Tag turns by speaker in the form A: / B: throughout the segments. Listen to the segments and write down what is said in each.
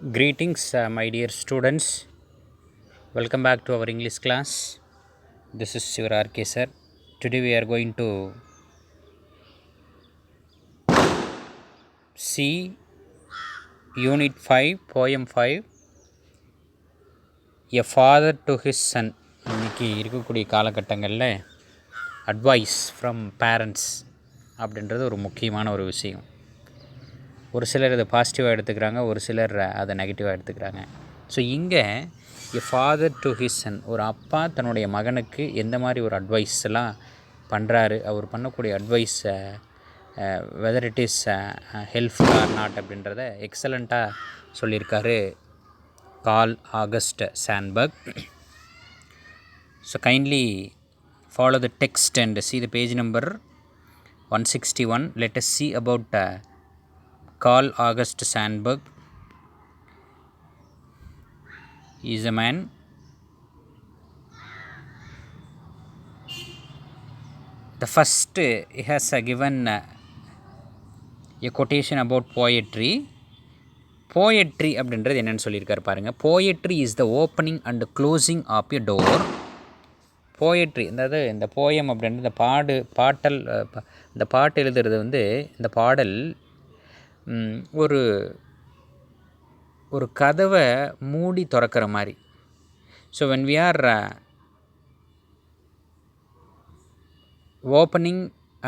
A: Greetings, my dear students. Welcome back to our English class. This is your RK sir. Today we are going to see Unit 5, Poem 5, A Father to His Son. இன்றைக்கி இருக்கக்கூடிய காலகட்டங்களில் advice from parents அப்படின்றது ஒரு முக்கியமான ஒரு விஷயம். ஒரு சிலர் அதை பாசிட்டிவாக எடுத்துக்கிறாங்க, ஒரு சிலர் அதை நெகட்டிவாக எடுத்துக்கிறாங்க. ஸோ இங்கே a father to his son, ஒரு அப்பா தன்னுடைய மகனுக்கு எந்த மாதிரி ஒரு அட்வைஸ் எல்லாம் பண்ணுறாரு, அவர் பண்ணக்கூடிய அட்வைஸை whether it is helpful or not அப்படின்றத எக்ஸலண்ட்டாக சொல்லியிருக்காரு Carl August Sandburg. So kindly follow the text and see the page number 161. Let us see about Carl August Sandburg. He is a man the first he has given a quotation about poetry. Poetry அப்படின்றது என்னன்னு சொல்லியிருக்காரு பாருங்கள். Poetry is the opening and closing of a door. Poetry, அதாவது இந்த poem அப்படின்றது இந்த பாட்டல், இந்த பாட்டு எழுதுறது இந்த பாடல் ஒரு ஒரு கதவை மூடி திறக்கிற மாதிரி. So when we are opening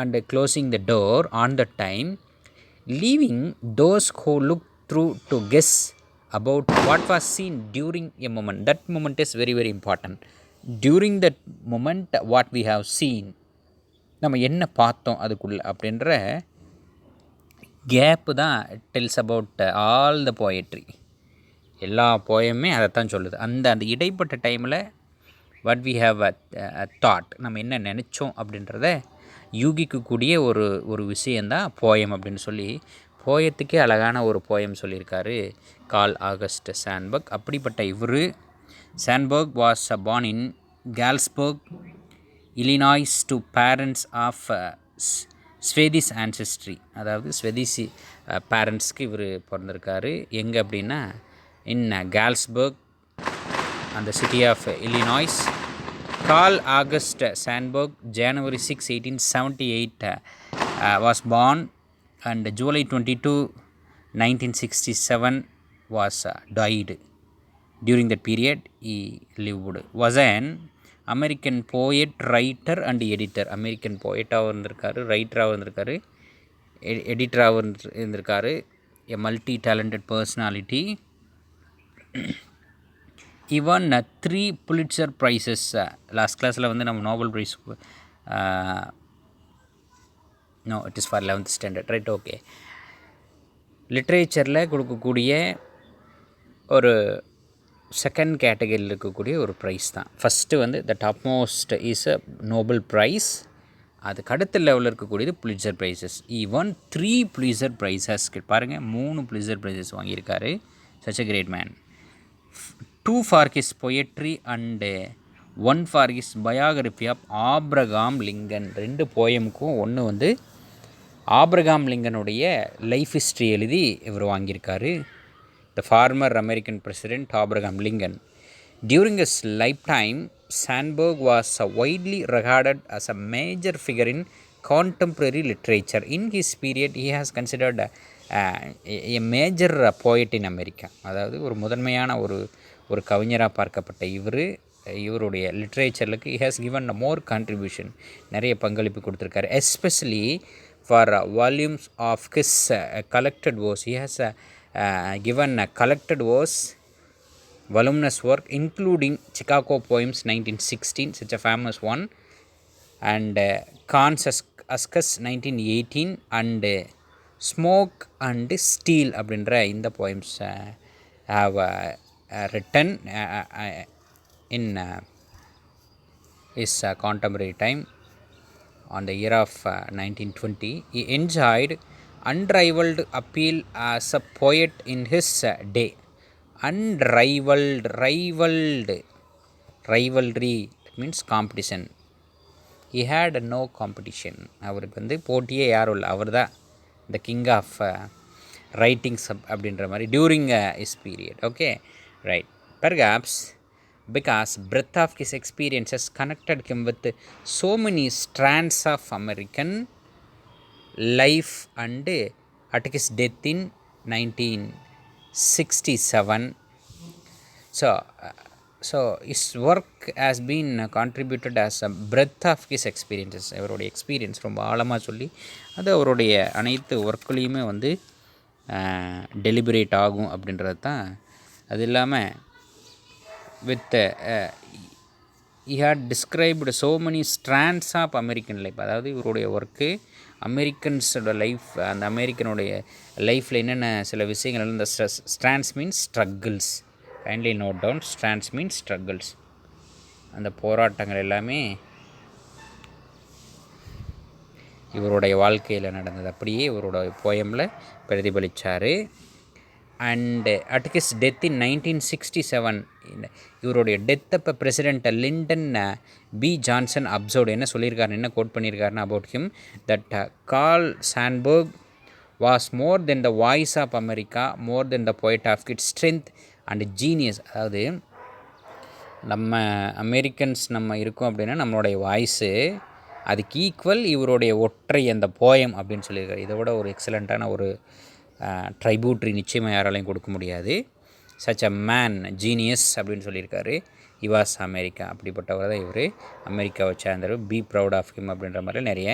A: and closing the door on the time, leaving those who look through to guess about what was seen during a moment. That moment is very very important. During that moment what we have seen, நம்ம என்ன பார்த்தோம் அதுக்குள்ளே அப்படின்ற gap தான் tells about all the poetry. எல்லா போயமே அதைத்தான் சொல்லுது. அந்த இடைப்பட்ட டைமில் what we have a thought, நம்ம என்ன நினச்சோம் அப்படின்றத யூகிக்கக்கூடிய ஒரு விஷயந்தான் போயம் அப்படின்னு சொல்லி போயத்துக்கே அழகான ஒரு போயம் சொல்லியிருக்காரு கார்ல் ஆகஸ்ட் சாண்ட்பர்க். அப்படிப்பட்ட இவர் Sandburg was born in Galesburg, Illinois to parents of Swedish ancestry. அதாவது ஸ்வெதிஷ் பேரண்ட்ஸ்க்கு இவர் பிறந்திருக்காரு. எங்கே அப்படின்னா இன் கேல்ஸ்பர்க், அந்த city of Illinois. Carl August Sandburg January 6, 1878 was born and July 22, 1967 was died. During that period he lived. Was an American poet, writer and editor. American poet-ஆக இருந்திருக்காரு, ரைட்டராக இருந்திருக்காரு, எடிட்டராக இருந்திருக்காரு. a multi talented personality. he won 3 Pulitzer prizes. Last கிளாஸில் நம்ம Nobel prize, no it is for 11th standard, right? okay. லிட்ரேச்சரில் கொடுக்கக்கூடிய ஒரு second கேட்டகரியில் இருக்கக்கூடிய ஒரு ப்ரைஸ் தான். First the top most is a Nobel prize. அதுக்கு அடுத்த லெவலில் இருக்கக்கூடியது Pulitzer prizes. Even 3 Pulitzer prizes, பாருங்கள் 3 புலிட்சர் ப்ரைஸஸ் வாங்கியிருக்காரு. Such a great man. 2 for his poetry and 1 for his biography of Abraham Lincoln. 2 போயமுக்கும் ஒன்று ஆப்ரகாம் லிங்கனுடைய லைஃப் ஹிஸ்ட்ரி எழுதி இவர் வாங்கியிருக்காரு. The former American President Abraham Lincoln. During his lifetime, Sandburg was widely regarded as a major figure in contemporary literature. In his period, he has considered a major poet in America. அதாவது ஒரு முதன்மையான ஒரு கவிஞராக பார்க்கப்பட்ட இவருடைய லிட்ரேச்சருக்கு he has given more contribution, நிறைய பங்களிப்பு கொடுத்துருக்காரு. Especially for volumes of his collected verse. He has given collected verse, voluminous work including Chicago Poems 1916, such a famous one, and Khan's Ascus 1918 and Smoke and Steel அப்படின்ற இந்த poems have written in his contemporary time on the year of 1920. He enjoyed unrivaled appeal as a poet in his day. Unrivaled, rivalry means competition. He had no competition. அவருக்கு போட்டியே யாரும் இல்லை, அவர் தான் the king of writings அப்படின்ற மாதிரி during is period. Okay right. Perhaps because breadth of his experiences connected him with so many strands of American life, and at his death in 1967, so his work has been contributed as a breadth of his experiences. அவருடைய experience ரொம்ப ஆழமாக சொல்லி அது அவருடைய அனைத்து ஒர்க்குலேயுமே வந்து deliberate ஆகும் அப்படின்றது தான். அது இல்லாமல் with he had described so many strands of American life. அதாவது இவருடைய ஒர்க்கு அமெரிக்கன்ஸோட லைஃப், அந்த அமெரிக்கனுடைய லைஃப்பில் என்னென்ன சில விஷயங்கள், இந்த strands means struggles. Kindly note down, strands means struggles. அந்த போராட்டங்கள் எல்லாமே இவருடைய வாழ்க்கையில் நடந்தது அப்படியே இவரோட போயமில் பிரதிபலித்தார். And at his death in 1967, இவருடைய டெத் அப்போ president Lyndon B Johnson observed என்ன சொல்லியிருக்காரு, என்ன கோட் பண்ணியிருக்காருன்னா about him that Carl Sandburg was more than the voice of America, more than the poet of its strength and genius. அதாவது நம்ம Americans நம்ம இருக்கோம் அப்படின்னா நம்மளுடைய வாய்ஸு அதுக்கு ஈக்குவல் இவருடைய ஒற்றை அந்த போயம் அப்படின்னு சொல்லியிருக்காரு. இதை விட ஒரு எக்ஸலண்ட்டான ஒரு ட்ரைபூட்ரி நிச்சயமாக யாராலையும் கொடுக்க முடியாது. சச் அ மேன் ஜீனியஸ் அப்படின்னு சொல்லியிருக்காரு. இவாஸ் அமெரிக்கா, அப்படிப்பட்டவர் தான் இவர், அமெரிக்காவை சேர்ந்தவர். பி ப்ரவுட் ஆஃப் ஹிம் அப்படின்ற மாதிரி நிறைய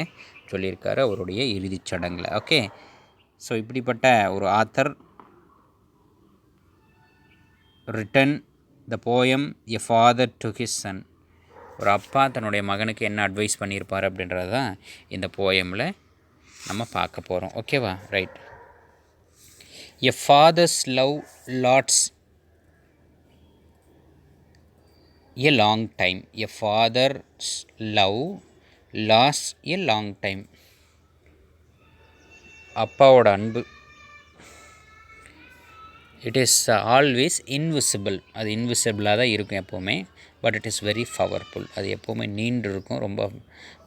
A: சொல்லியிருக்காரு அவருடைய இறுதிச் சடங்கில். ஓகே, ஸோ இப்படிப்பட்ட ஒரு author return the poem a father to his son. ஒரு அப்பா தன்னுடைய மகனுக்கு என்ன அட்வைஸ் பண்ணியிருப்பார் அப்படின்றது தான் இந்த போயமில் நம்ம பார்க்க போகிறோம். ஓகேவா, right. A father's love lasts a long time. A father's love lasts a long time. அப்பாவோட அன்பு இட் இஸ் ஆல்வேஸ் இன்விசிபிள். அது இன்விசிபிளாக தான் இருக்கும் எப்போவுமே. But it is very powerful. அது எப்போவுமே நீண்டு இருக்கும், ரொம்ப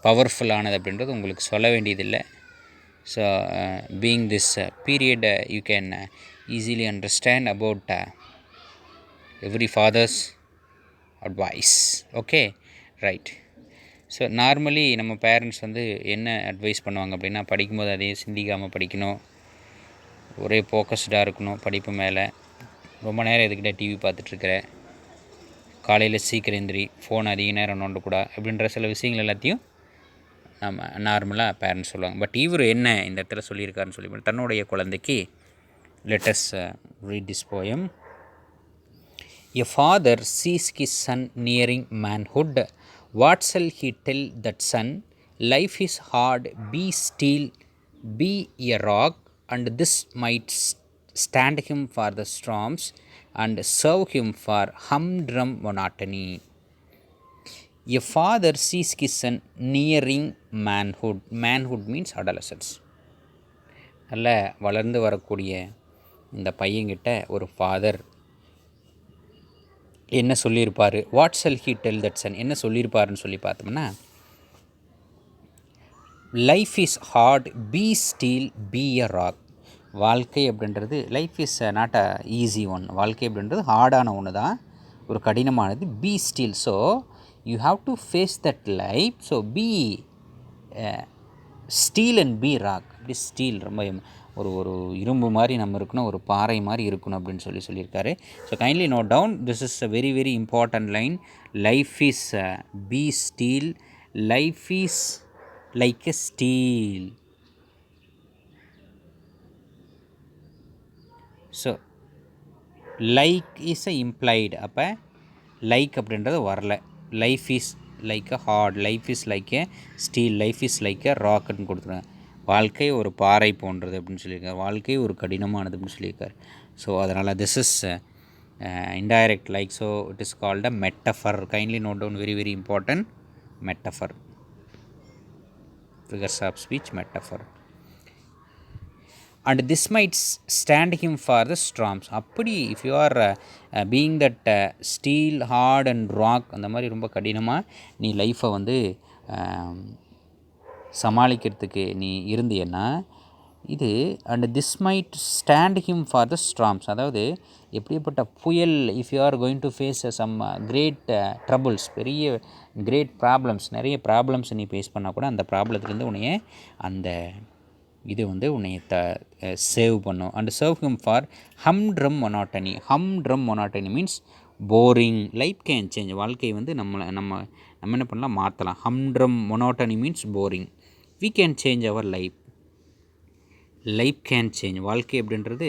A: பவர்ஃபுல்லானது அப்படின்றது உங்களுக்கு சொல்ல வேண்டியதில்லை. So being this period, you can easily understand about every father's advice. Okay, right. So normally நம்ம பேரண்ட்ஸ் வந்து என்ன அட்வைஸ் பண்ணுவாங்க அப்படின்னா, படிக்கும்போது அதையும் சிந்திக்காமல் படிக்கணும், ஒரே ஃபோக்கஸ்டாக இருக்கணும் படிப்பு மேலே, ரொம்ப நேரம் எதுக்கிட்ட டிவி பார்த்துட்ருக்குற, காலையில் சீக்கிரம் எந்திரி, ஃபோன் அதிக நேரம் நோண்டக்கூடாது அப்படின்ற சில விஷயங்கள் எல்லாத்தையும் நம்ம நார்மலாக பேரண்ட்ஸ் சொல்லுவாங்க. பட் இவர் என்ன இந்த இடத்துல சொல்லியிருக்காருன்னு சொல்லி தன்னுடைய குழந்தைக்கு let's read this poem. A father sees his son nearing manhood, what shall he tell that son, life is hard, be steel, be a rock, and this might stand him for the storms and serve him for humdrum monotony. A father sees his son nearing manhood. Manhood means adolescence. நல்ல வளர்ந்து வரக்கூடிய இந்த பையன்கிட்ட ஒரு father என்ன சொல்லியிருப்பார், what shall he tell that son, என்ன சொல்லியிருப்பாருன்னு சொல்லி பார்த்தோம்னா, life is hard, be steel, be a rock. வாழ்க்கை அப்படின்றது life is not a easy one. வாழ்க்கை அப்படின்றது ஹார்டான ஒன்று தான், ஒரு கடினமானது. Be steel, so you have to face that life, so be steel and be rock. அப்படி ஸ்டீல் ரொம்ப ஒரு இரும்பு மாதிரி நம்ம இருக்கணும், ஒரு பாறை மாதிரி இருக்கணும் அப்படின்னு சொல்லியிருக்காரு. So kindly note down, this is a very very important line. Life is be steel, life is like a steel. So like is a implied, அப்போ லைக் அப்படின்றது வரல. Life is like a heart, life is like a steel, life is like a ராக்கெட்னு கொடுத்துருக்காங்க. வாழ்க்கை ஒரு பாறை போன்றது அப்படின்னு சொல்லியிருக்காரு, வாழ்க்கை ஒரு கடினமானது அப்படின்னு சொல்லியிருக்காரு. ஸோ அதனால் this is indirect like, so it is called a metaphor. Kindly note down, very very important, metaphor, figures of speech, metaphor. And this might stand him for the storms. அப்படி if you are being that steel, hard and rock, அந்த மாதிரி ரொம்ப கடினமாக நீ லைஃப்பை வந்து சமாளிக்கிறதுக்கு நீ இருந்தீன்னா, இது and this might stand him for the storms. அதாவது எப்படிப்பட்ட புயல், if you are going to face some great troubles, பெரிய கிரேட் ப்ராப்ளம்ஸ், நிறைய ப்ராப்ளம்ஸ் நீ ஃபேஸ் பண்ணால் கூட அந்த ப்ராப்ளத்துலேருந்து உன்னைய அந்த இது வந்து உன்னைய சேவ் பண்ணும். And serve him for humdrum monotony. Humdrum monotony means boring. Life can change. வாழ்க்கை வந்து நம்ம என்ன பண்ணலாம், மாற்றலாம். Humdrum monotony means boring. We can change our life. Life can change. வாழ்க்கை அப்படின்றது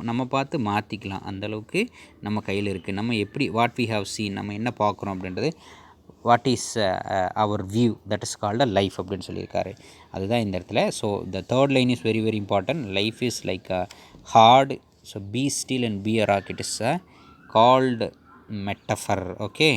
A: நம்ம பார்த்து மாற்றிக்கலாம். அந்தளவுக்கு நம்ம கையில் இருக்குது. நம்ம எப்படி வாட் வி ஹாவ் சீன், நம்ம என்ன பார்க்குறோம் அப்படின்றது, what is our view, that is called a life அப்படின்னு சொல்லியிருக்காரு. அதுதான் இந்த இடத்துல. So the third line is very very important. Life is like a hard, so be still and be a rock. It is a called metaphor. Okay.